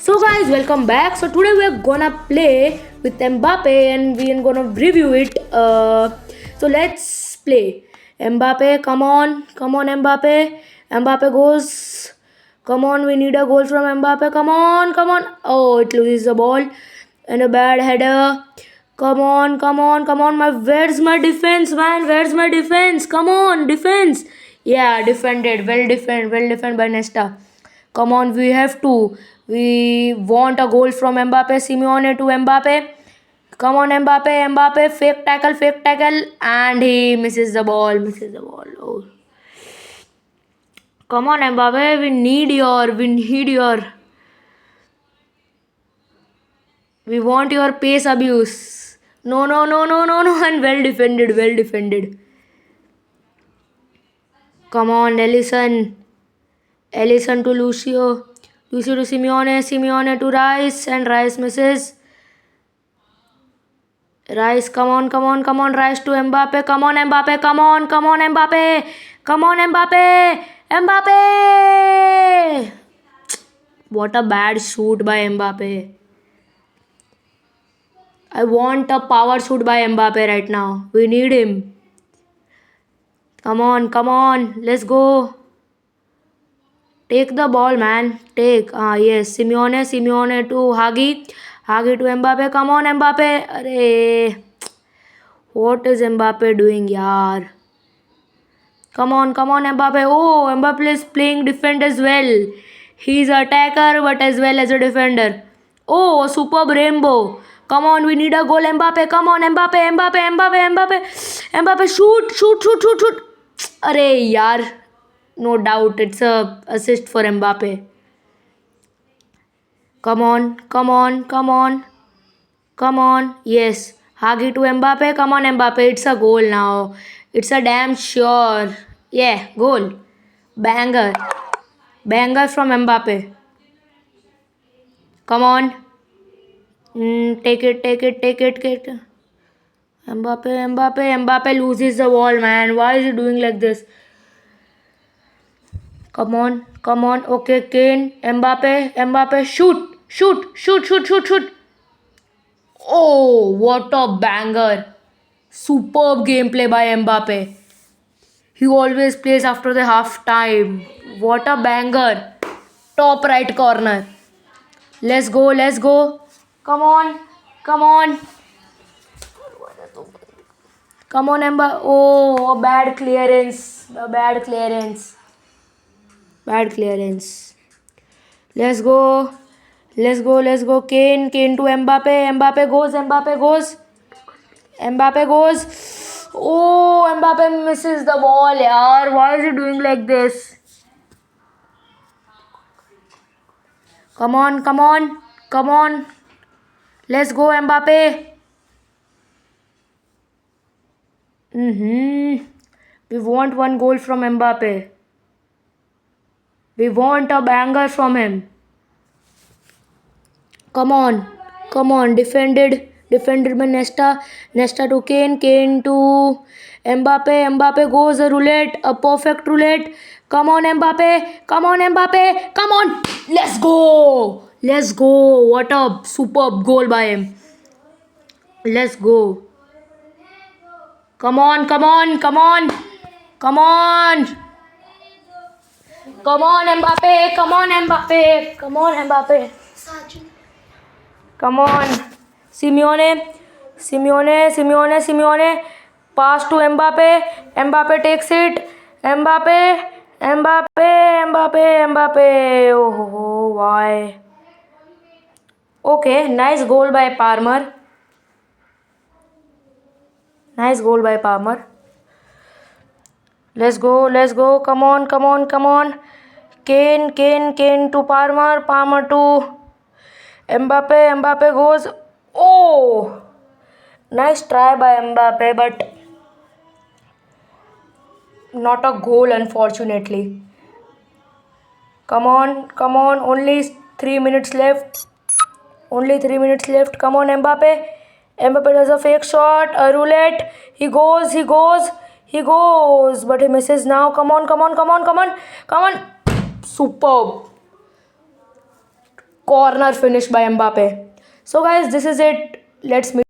So guys, welcome back. So today we are gonna play with Mbappe and we are gonna review it. So let's play. Mbappe, come on, Mbappe. Mbappe goes. Come on, we need a goal from Mbappe. Come on. Oh, it loses the ball and a bad header. Come on. Where's my defense, man? Where's my defense? Come on, defense. Yeah, defended. Well defended by Nesta. Come on, we have to. We want a goal from Mbappe. Simeone to Mbappe. Come on, Mbappe. Fake tackle, and he misses the ball. Oh. Come on, Mbappe. We need your. We want your pace abuse. No. And well defended. Come on, Ellison to Lucio. Lucio to Simeone to Rice, and Rice misses. Rice, come on, Rice to Mbappe. Come on, Mbappe. Mbappe! What a bad shoot by Mbappe. I want a power shoot by Mbappe right now. We need him. Come on. Let's go. Take the ball, man. Yes. Simeone to Hagi. Hagi to Mbappe. Come on, Mbappe. Arey. What is Mbappe doing, yaar? Come on, Mbappe. Oh, Mbappe is playing defend as well. He's an attacker but as well as a defender. Oh, superb rainbow. Come on, we need a goal, Mbappe. Come on, Mbappe. Mbappe, shoot. Arey, yaar. No doubt, it's a assist for Mbappe. Come on. Yes. Hagi to Mbappe. Come on, Mbappe. It's a goal now. It's a damn sure. Yeah, goal. Banger from Mbappe. Come on. Take it. Mbappe loses the ball, man. Why is he doing like this? Come on. Okay, Kane. Mbappe. Shoot. Oh, what a banger. Superb gameplay by Mbappe. He always plays after the half time. What a banger. Top right corner. Let's go. Come on. Come on, Mbappe. Oh, bad clearance. Bad clearance. Let's go. Kane to Mbappe. Mbappe goes. Oh, Mbappe misses the ball, yaar. Why is he doing like this? Come on. Let's go, Mbappe. We want one goal from Mbappe. We want a banger from him. Come on. Defended by Nesta to Kane to Mbappe goes a roulette, a perfect roulette. Come on, Mbappe. Come on. Let's go. What a superb goal by him. Let's go. Come on. Mbappe. Come on. Simeone. Pass to Mbappe. Mbappe takes it. Mbappe. Oh, why? Okay, nice goal by Palmer. Let's go. Come on. Kane to Palmer to Mbappe goes. Oh, nice try by Mbappe, but not a goal, unfortunately. Come on. Only 3 minutes left. Come on, Mbappe. Mbappe does a fake shot, a roulette. He goes, but he misses now. Come on. Superb. Corner finish by Mbappe. So guys, this is it. Let's meet